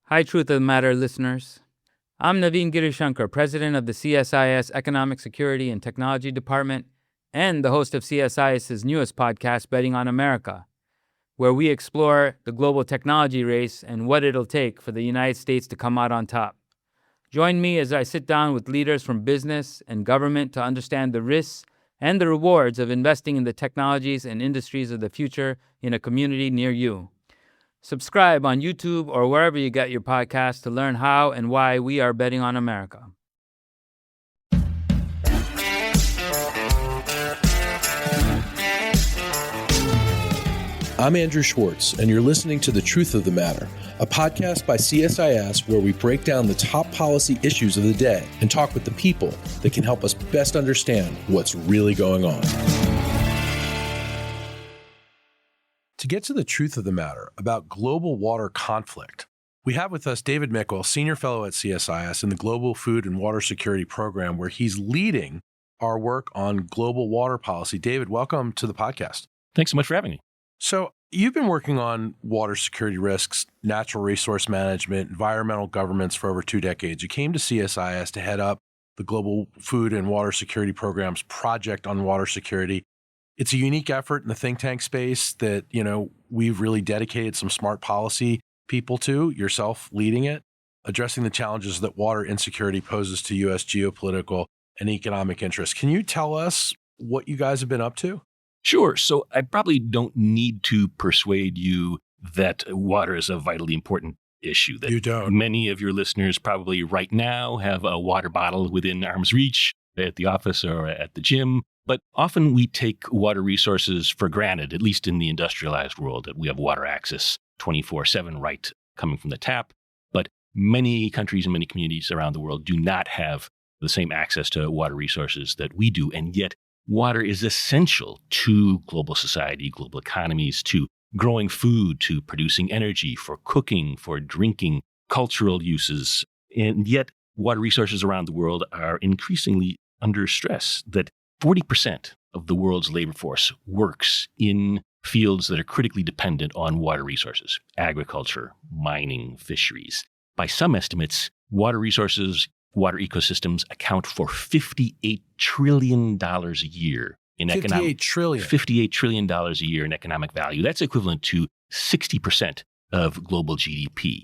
Hi, Truth of the Matter listeners. I'm Naveen Girishankar, president of the CSIS Economic Security and Technology Department and the host of CSIS's newest podcast, Betting on America, where we explore the global technology race and what it'll take for the United States to come out on top. Join me as I sit down with leaders from business and government to understand the risks and the rewards of investing in the technologies and industries of the future in a community near you. Subscribe on YouTube or wherever you get your podcasts to learn how and why we are betting on America. I'm Andrew Schwartz, and you're listening to The Truth of the Matter, a podcast by CSIS where we break down the top policy issues of the day and talk with the people that can help us best understand what's really going on. To get to the truth of the matter about global water conflict, we have with us David Michel, Senior Fellow at CSIS in the Global Food and Water Security Program, where he's leading our work on global water policy. David, welcome to the podcast. Thanks so much for having me. So you've been working on water security risks, natural resource management, environmental governance for over 2 decades. You came to CSIS to head up the Global Food and Water Security Program's project on water security. It's a unique effort in the think tank space that, we've really dedicated some smart policy people to, yourself leading it, addressing the challenges that water insecurity poses to U.S. geopolitical and economic interests. Can you tell us what you guys have been up to? Sure. So I probably don't need to persuade you that water is a vitally important issue. That you don't. Many of your listeners probably right now have a water bottle within arm's reach at the office or at the gym. But often we take water resources for granted, at least in the industrialized world, that we have water access 24/7 right coming from the tap. But many countries and many communities around the world do not have the same access to water resources that we do. And yet water is essential to global society, global economies, to growing food, to producing energy, for cooking, for drinking, cultural uses. And yet water resources around the world are increasingly under stress, that 40% of the world's labor force works in fields that are critically dependent on water resources, agriculture, mining, fisheries. By some estimates, water resources, water ecosystems account for $58 trillion a year in economic $58 trillion a year in economic value. That's equivalent to 60% of global GDP.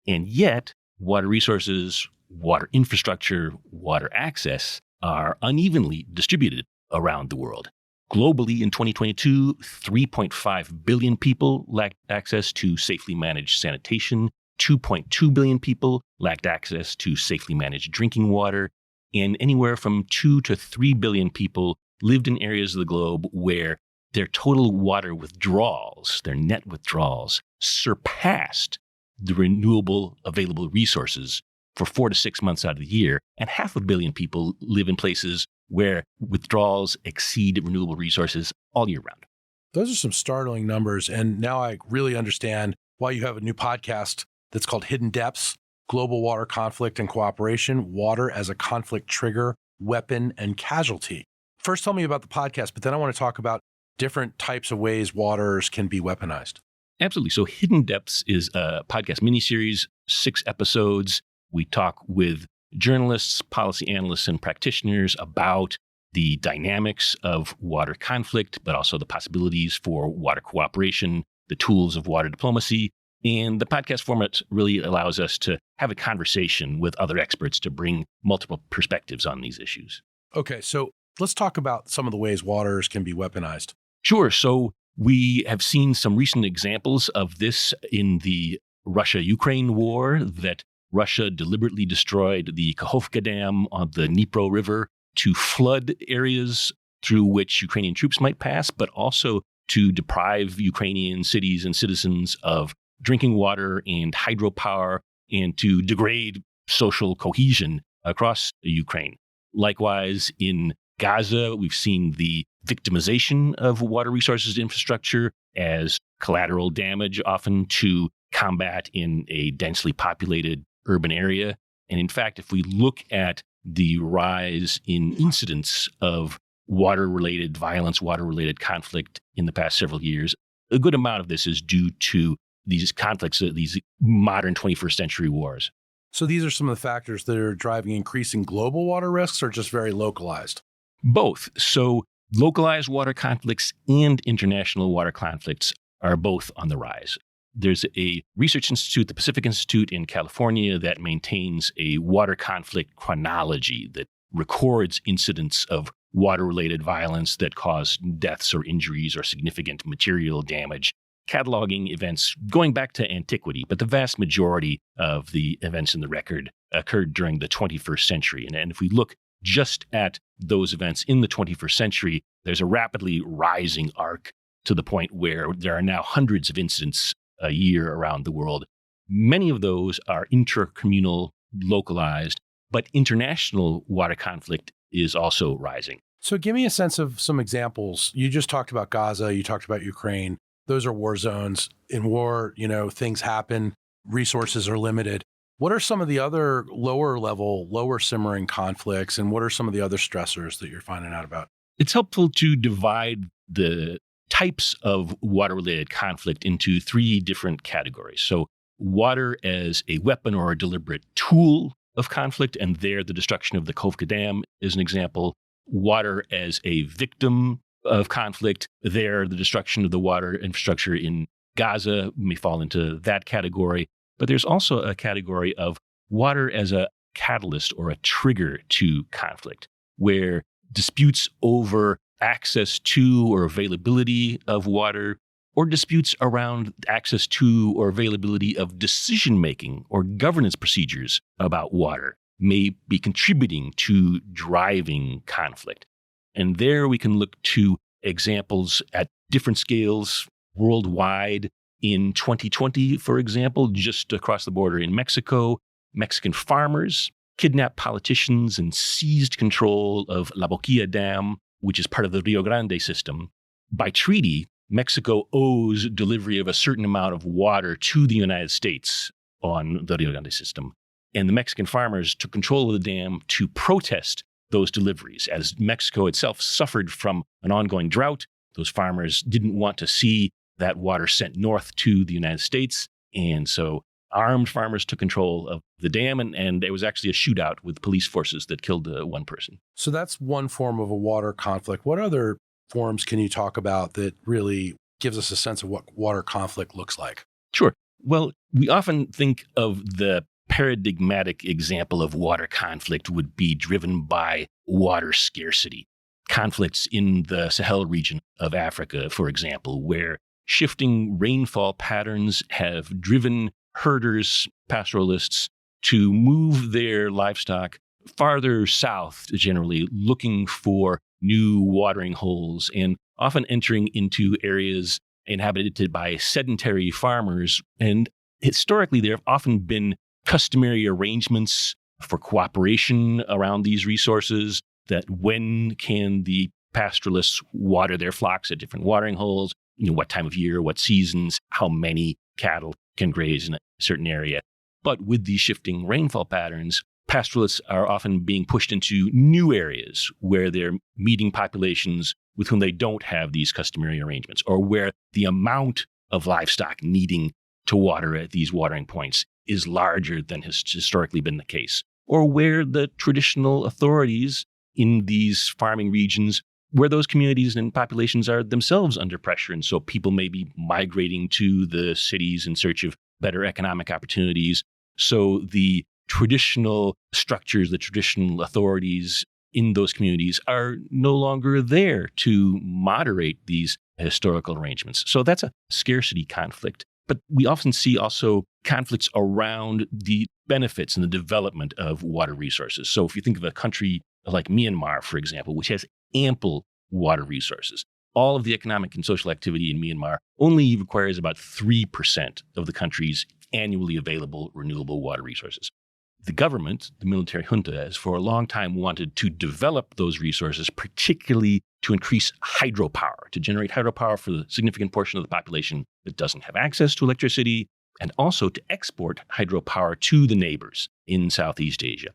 And yet, water resources, water infrastructure, water access are unevenly distributed around the world. Globally, in 2022, 3.5 billion people lacked access to safely managed sanitation, 2.2 billion people lacked access to safely managed drinking water, and anywhere from 2 to 3 billion people lived in areas of the globe where their total water withdrawals, their net withdrawals, surpassed the renewable available resources for 4 to 6 months out of the year, and 500 million people live in places where withdrawals exceed renewable resources all year round. Those are some startling numbers, and now I really understand why you have a new podcast that's called Hidden Depths, Global Water Conflict and Cooperation, Water as a Conflict Trigger, Weapon, and Casualty. First, tell me about the podcast, but then I want to talk about different types of ways waters can be weaponized. Absolutely. So Hidden Depths is a podcast miniseries, 6 episodes. We talk with journalists, policy analysts, and practitioners about the dynamics of water conflict, but also the possibilities for water cooperation, the tools of water diplomacy. And the podcast format really allows us to have a conversation with other experts to bring multiple perspectives on these issues. Okay, so let's talk about some of the ways waters can be weaponized. Sure. So we have seen some recent examples of this in the Russia-Ukraine war, that Russia deliberately destroyed the Kakhovka Dam on the Dnipro River to flood areas through which Ukrainian troops might pass, but also to deprive Ukrainian cities and citizens of drinking water and hydropower, and to degrade social cohesion across Ukraine. Likewise, in Gaza, we've seen the victimization of water resources infrastructure as collateral damage, often to combat in a densely populated urban area. And in fact, if we look at the rise in incidents of water-related violence, water-related conflict in the past several years, a good amount of this is due to these conflicts, these modern 21st century wars. So these are some of the factors that are driving increasing global water risks or just very localized? Both. So localized water conflicts and international water conflicts are both on the rise. There's a research institute, the Pacific Institute in California, that maintains a water conflict chronology that records incidents of water-related violence that cause deaths or injuries or significant material damage, cataloging events going back to antiquity. But the vast majority of the events in the record occurred during the 21st century. And if we look just at those events in the 21st century, there's a rapidly rising arc to the point where there are now hundreds of incidents a year around the world. Many of those are intracommunal, localized, but international water conflict is also rising. So give me a sense of some examples. You just talked about Gaza, you talked about Ukraine. Those are war zones. In war, things happen, resources are limited. What are some of the other lower level, lower simmering conflicts, and what are some of the other stressors that you're finding out about? It's helpful to divide the types of water-related conflict into three different categories. So water as a weapon or a deliberate tool of conflict, and there the destruction of the Kovka Dam is an example. Water as a victim of conflict, there the destruction of the water infrastructure in Gaza may fall into that category. But there's also a category of water as a catalyst or a trigger to conflict, where disputes over access to or availability of water, or disputes around access to or availability of decision-making or governance procedures about water may be contributing to driving conflict. And there we can look to examples at different scales worldwide. In 2020, for example, just across the border in Mexico, Mexican farmers kidnapped politicians and seized control of La Boquilla Dam, which is part of the Rio Grande system. By treaty, Mexico owes delivery of a certain amount of water to the United States on the Rio Grande system. And the Mexican farmers took control of the dam to protest those deliveries. As Mexico itself suffered from an ongoing drought, those farmers didn't want to see that water sent north to the United States. And so armed farmers took control of the dam, and there was actually a shootout with police forces that killed one person. So that's one form of a water conflict. What other forms can you talk about that really gives us a sense of what water conflict looks like? Sure. Well, we often think of the paradigmatic example of water conflict would be driven by water scarcity. Conflicts in the Sahel region of Africa, for example, where shifting rainfall patterns have driven herders, pastoralists, to move their livestock farther south, generally looking for new watering holes and often entering into areas inhabited by sedentary farmers. And historically, there have often been customary arrangements for cooperation around these resources, that when can the pastoralists water their flocks at different watering holes, what time of year, what seasons, how many cattle can graze in a certain area. But with these shifting rainfall patterns, pastoralists are often being pushed into new areas where they're meeting populations with whom they don't have these customary arrangements, or where the amount of livestock needing to water at these watering points is larger than has historically been the case, or where the traditional authorities in these farming regions, where those communities and populations are themselves under pressure. And so people may be migrating to the cities in search of better economic opportunities. So the traditional structures, the traditional authorities in those communities are no longer there to moderate these historical arrangements. So that's a scarcity conflict. But we often see also conflicts around the benefits and the development of water resources. So if you think of a country like Myanmar, for example, which has ample water resources, all of the economic and social activity in Myanmar only requires about 3% of the country's annually available renewable water resources. The government, the military junta, has for a long time wanted to develop those resources, particularly to increase hydropower, to generate hydropower for the significant portion of the population that doesn't have access to electricity, and also to export hydropower to the neighbors in Southeast Asia.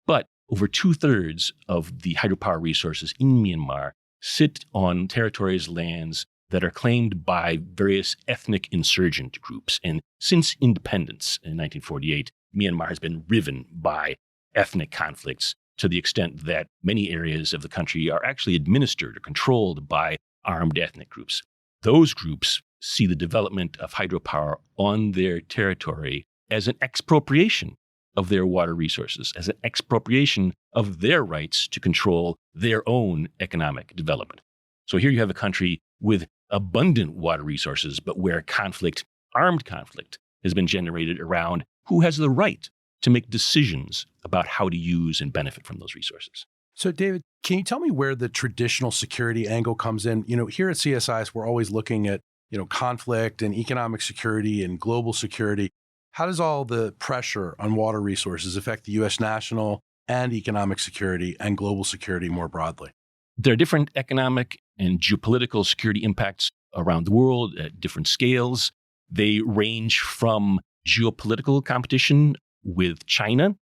But over 2/3 of the hydropower resources in Myanmar sit on territories, lands that are claimed by various ethnic insurgent groups. And since independence in 1948, Myanmar has been riven by ethnic conflicts to the extent that many areas of the country are actually administered or controlled by armed ethnic groups. Those groups see the development of hydropower on their territory as an expropriation of their water resources, as an expropriation of their rights to control their own economic development. So here you have a country with abundant water resources, but where conflict, armed conflict, has been generated around who has the right to make decisions about how to use and benefit from those resources. So, David, can you tell me where the traditional security angle comes in? Here at CSIS, we're always looking at, conflict and economic security and global security. How does all the pressure on water resources affect the U.S. national and economic security and global security more broadly? There are different economic and geopolitical security impacts around the world at different scales. They range from geopolitical competition with China.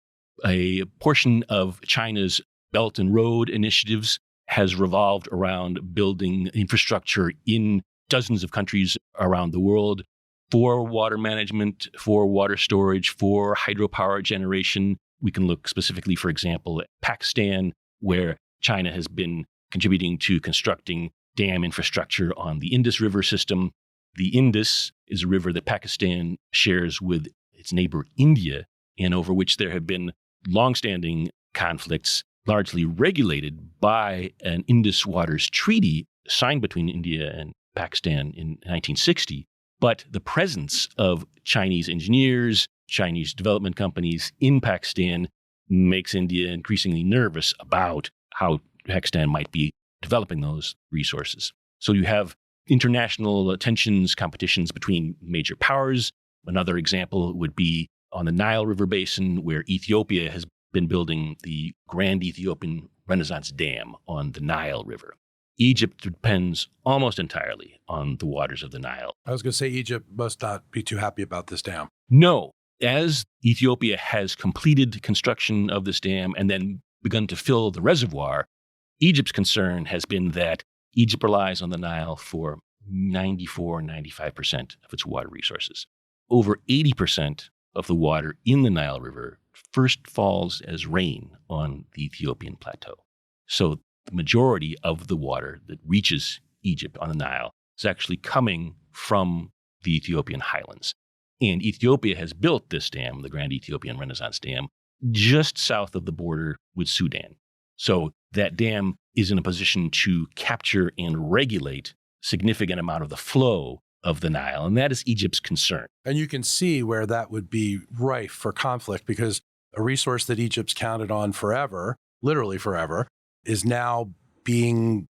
A portion of China's Belt and Road initiatives has revolved around building infrastructure in dozens of countries around the world for water management, for water storage, for hydropower generation. We can look specifically, for example, at Pakistan, where China has been contributing to constructing dam infrastructure on the Indus River system. The Indus is a river that Pakistan shares with its neighbor India, and over which there have been longstanding conflicts, largely regulated by an Indus Waters Treaty signed between India and Pakistan in 1960. But the presence of Chinese engineers, Chinese development companies in Pakistan makes India increasingly nervous about how Pakistan might be developing those resources. So you have international tensions, competitions between major powers. Another example would be on the Nile River Basin, where Ethiopia has been building the Grand Ethiopian Renaissance Dam on the Nile River. Egypt depends almost entirely on the waters of the Nile. I was going to say Egypt must not be too happy about this dam. No. As Ethiopia has completed construction of this dam and then begun to fill the reservoir, Egypt's concern has been that Egypt relies on the Nile for 95% of its water resources. Over 80% of the water in the Nile River first falls as rain on the Ethiopian plateau. So the majority of the water that reaches Egypt on the Nile is actually coming from the Ethiopian highlands. And Ethiopia has built this dam, the Grand Ethiopian Renaissance Dam, just south of the border with Sudan. So that dam is in a position to capture and regulate a significant amount of the flow of the Nile, and that is Egypt's concern. And you can see where that would be rife for conflict, because a resource that Egypt's counted on forever, literally forever, is now being,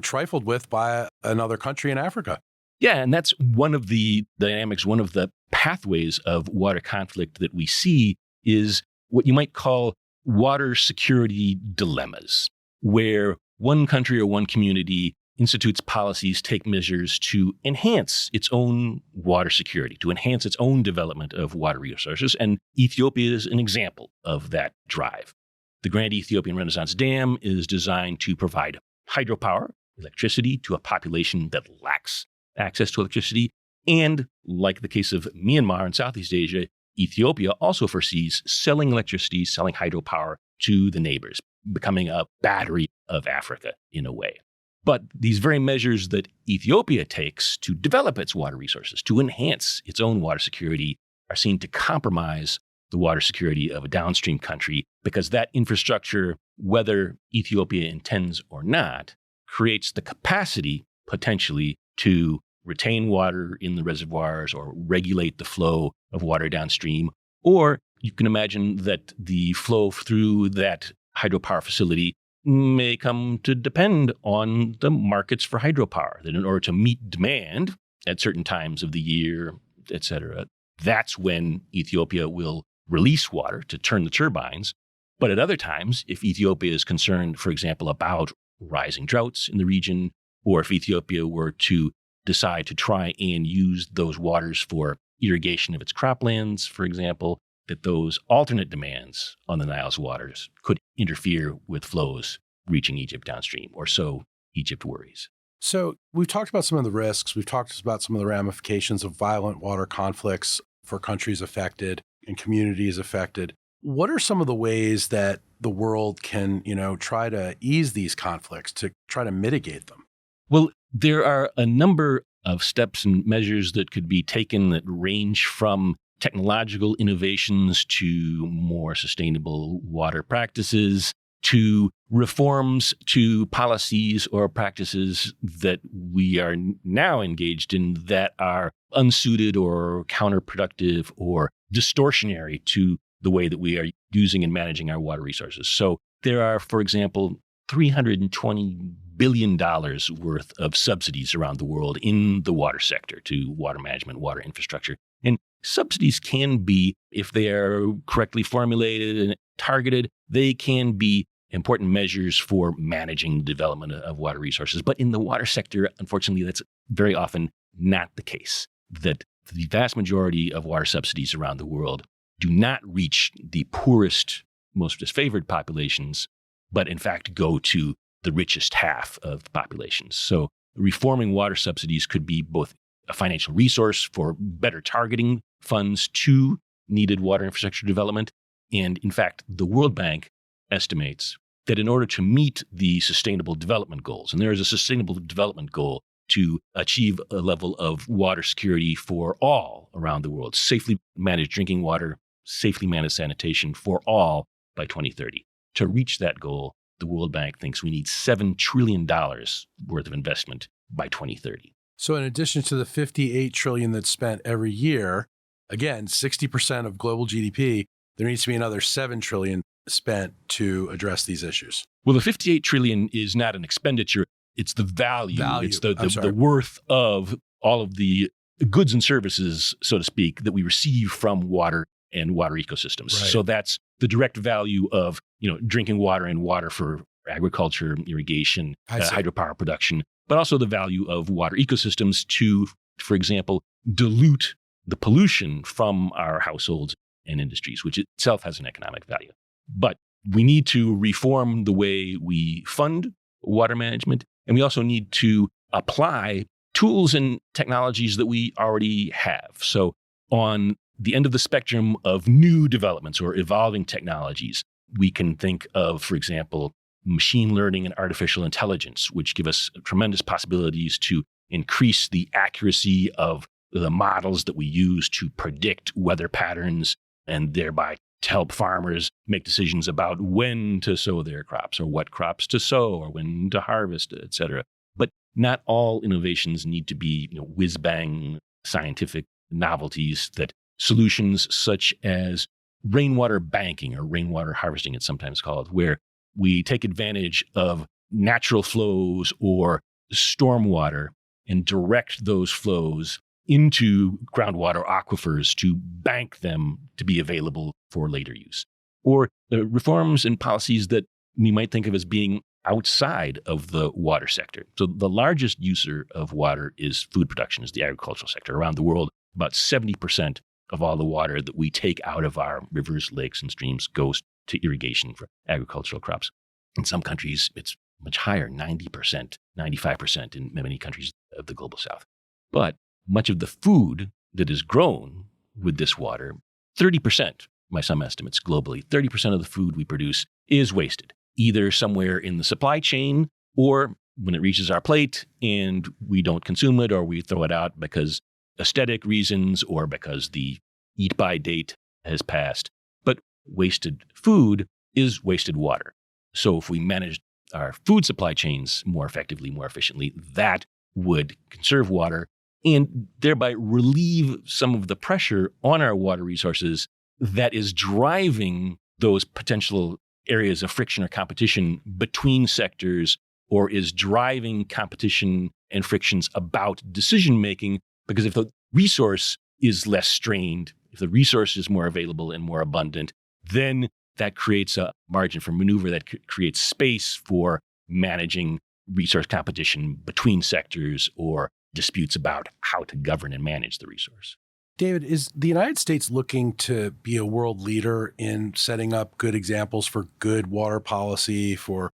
trifled with by another country in Africa. Yeah, and that's one of the dynamics, one of the pathways of water conflict that we see is what you might call water security dilemmas, where one country or one community institutes policies, take measures to enhance its own water security, to enhance its own development of water resources. And Ethiopia is an example of that drive. The Grand Ethiopian Renaissance Dam is designed to provide hydropower, electricity, to a population that lacks access to electricity. And like the case of Myanmar in Southeast Asia, Ethiopia also foresees selling electricity, selling hydropower to the neighbors, becoming a battery of Africa in a way. But these very measures that Ethiopia takes to develop its water resources, to enhance its own water security, are seen to compromise the water security of a downstream country, because that infrastructure, whether Ethiopia intends or not, creates the capacity potentially to retain water in the reservoirs or regulate the flow of water downstream. Or you can imagine that the flow through that hydropower facility may come to depend on the markets for hydropower, that in order to meet demand at certain times of the year, et cetera, that's when Ethiopia will release water to turn the turbines. But at other times, if Ethiopia is concerned, for example, about rising droughts in the region, or if Ethiopia were to decide to try and use those waters for irrigation of its croplands, for example, that those alternate demands on the Nile's waters could interfere with flows reaching Egypt downstream, or so Egypt worries. So we've talked about some of the risks. We've talked about some of the ramifications of violent water conflicts for countries affected and communities affected. What are some of the ways that the world can, try to ease these conflicts, to try to mitigate them? Well, there are a number of steps and measures that could be taken that range from technological innovations to more sustainable water practices, to reforms to policies or practices that we are now engaged in that are unsuited or counterproductive or distortionary to the way that we are using and managing our water resources. So there are, for example, $320 billion worth of subsidies around the world in the water sector to water management, water infrastructure. And subsidies can be, if they are correctly formulated and targeted, they can be important measures for managing the development of water resources. But in the water sector, unfortunately, that's very often not the case. That the vast majority of water subsidies around the world do not reach the poorest, most disfavored populations, but in fact go to the richest half of populations. So reforming water subsidies could be both a financial resource for better targeting funds to needed water infrastructure development. And in fact, the World Bank estimates that in order to meet the sustainable development goals, and there is a sustainable development goal to achieve a level of water security for all around the world, safely managed drinking water, safely managed sanitation for all by 2030. To reach that goal, the World Bank thinks we need $7 trillion worth of investment by 2030. So in addition to the $58 trillion that's spent every year, again, 60% of global GDP, there needs to be another $7 trillion spent to address these issues. Well, the $58 trillion is not an expenditure. It's the value. It's the worth of all of the goods and services, so to speak, that we receive from water and water ecosystems. Right. So that's the direct value of, drinking water and water for agriculture, irrigation, hydropower production, but also the value of water ecosystems to, for example, dilute the pollution from our households and industries, which itself has an economic value. But we need to reform the way we fund water management, and we also need to apply tools and technologies that we already have. So on the end of the spectrum of new developments or evolving technologies, we can think of, for example, machine learning and artificial intelligence, which give us tremendous possibilities to increase the accuracy of the models that we use to predict weather patterns and thereby to help farmers make decisions about when to sow their crops or what crops to sow or when to harvest, et cetera. But not all innovations need to be whiz-bang scientific novelties. That solutions such as rainwater banking or rainwater harvesting, it's sometimes called, where we take advantage of natural flows or stormwater and direct those flows into groundwater aquifers to bank them to be available for later use. Or the reforms and policies that we might think of as being outside of the water sector. So the largest user of water is food production, is the agricultural sector. Around the world, about 70% of all the water that we take out of our rivers, lakes, and streams goes to irrigation for agricultural crops. In some countries, it's much higher, 90%, 95% in many countries of the global south. But much of the food that is grown with this water, 30%, by some estimates globally, 30% of the food we produce is wasted, either somewhere in the supply chain or when it reaches our plate and we don't consume it or we throw it out because aesthetic reasons or because the eat-by date has passed. But wasted food is wasted water. So if we managed our food supply chains more effectively, more efficiently, that would conserve water and thereby relieve some of the pressure on our water resources that is driving those potential areas of friction or competition between sectors, or is driving competition and frictions about decision-making. Because if the resource is less strained, if the resource is more available and more abundant, then that creates a margin for maneuver, that creates space for managing resource competition between sectors or disputes about how to govern and manage the resource. David, is the United States looking to be a world leader in setting up good examples for good water policy, for,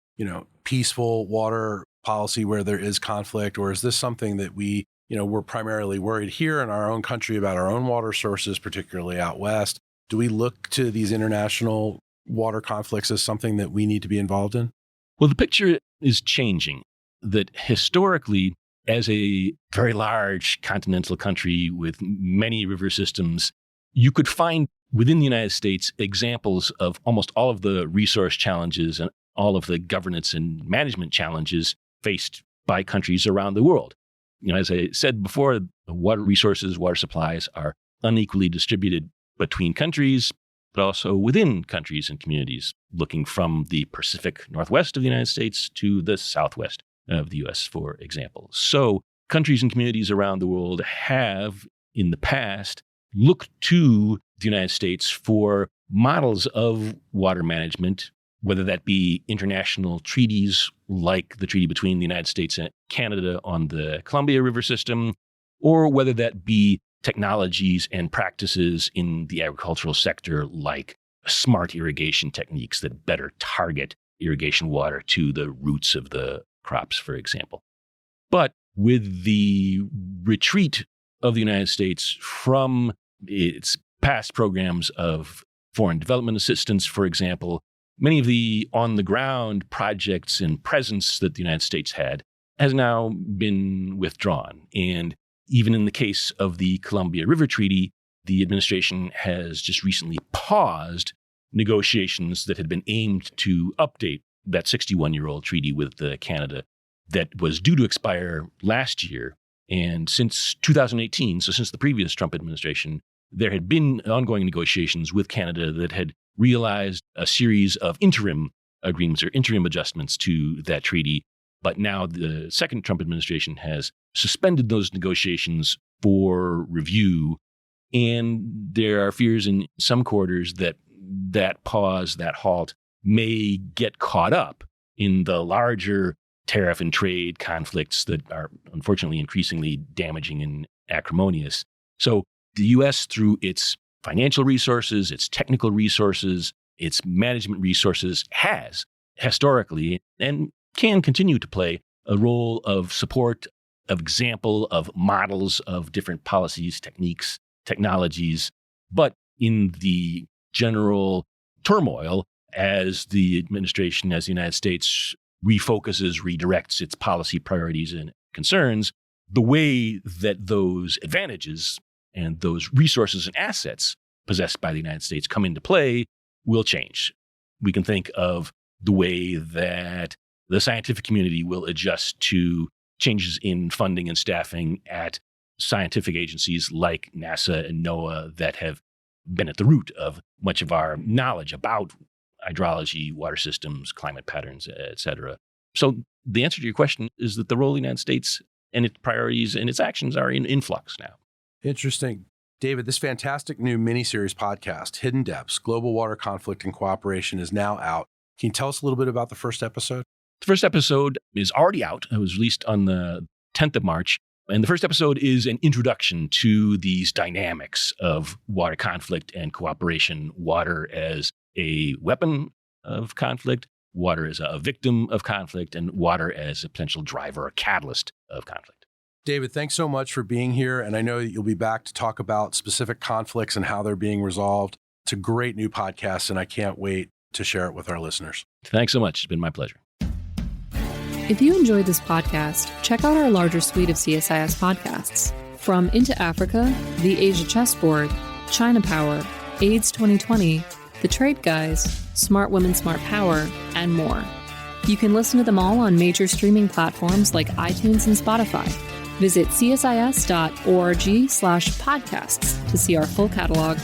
peaceful water policy where there is conflict, or is this something that we're primarily worried here in our own country about our own water sources, particularly out west? Do we look to these international water conflicts as something that we need to be involved in? Well, the picture is changing. That historically, as a very large continental country with many river systems, you could find within the United States examples of almost all of the resource challenges and all of the governance and management challenges faced by countries around the world. As I said before, water resources, water supplies are unequally distributed between countries, but also within countries and communities, looking from the Pacific Northwest of the United States to the Southwest of the U.S., for example. So countries and communities around the world have, in the past, looked to the United States for models of water management, whether that be international treaties like the treaty between the United States and Canada on the Columbia River system, or whether that be technologies and practices in the agricultural sector like smart irrigation techniques that better target irrigation water to the roots of the crops, for example. But with the retreat of the United States from its past programs of foreign development assistance, for example, many of the on-the-ground projects and presence that the United States had has now been withdrawn. And even in the case of the Columbia River Treaty, the administration has just recently paused negotiations that had been aimed to update that 61-year-old treaty with Canada that was due to expire last year. And since 2018, so since the previous Trump administration, there had been ongoing negotiations with Canada that had realized a series of interim agreements or interim adjustments to that treaty. But now the second Trump administration has suspended those negotiations for review. And there are fears in some quarters that that pause, that halt, may get caught up in the larger tariff and trade conflicts that are unfortunately increasingly damaging and acrimonious. So the U.S., through its financial resources, its technical resources, its management resources, has historically and can continue to play a role of support, of example, of models of different policies, techniques, technologies. But in the general turmoil, as the administration, as the United States refocuses, redirects its policy priorities and concerns, the way that those advantages and those resources and assets possessed by the United States come into play will change. We can think of the way that the scientific community will adjust to changes in funding and staffing at scientific agencies like NASA and NOAA that have been at the root of much of our knowledge about hydrology, water systems, climate patterns, et cetera. So the answer to your question is that the role of the United States and its priorities and its actions are in flux now. Interesting. David, this fantastic new mini-series podcast, Hidden Depths, Global Water Conflict and Cooperation, is now out. Can you tell us a little bit about the first episode? The first episode is already out. It was released on the 10th of March. And the first episode is an introduction to these dynamics of water conflict and cooperation, water as a weapon of conflict, water as a victim of conflict, and water as a potential driver or catalyst of conflict. David, thanks so much for being here. And I know that you'll be back to talk about specific conflicts and how they're being resolved. It's a great new podcast, and I can't wait to share it with our listeners. Thanks so much. It's been my pleasure. If you enjoyed this podcast, check out our larger suite of CSIS podcasts. From Into Africa, The Asia Chessboard, China Power, AIDS 2020, The Trade Guys, Smart Women, Smart Power, and more. You can listen to them all on major streaming platforms like iTunes and Spotify. Visit csis.org/podcasts to see our full catalog.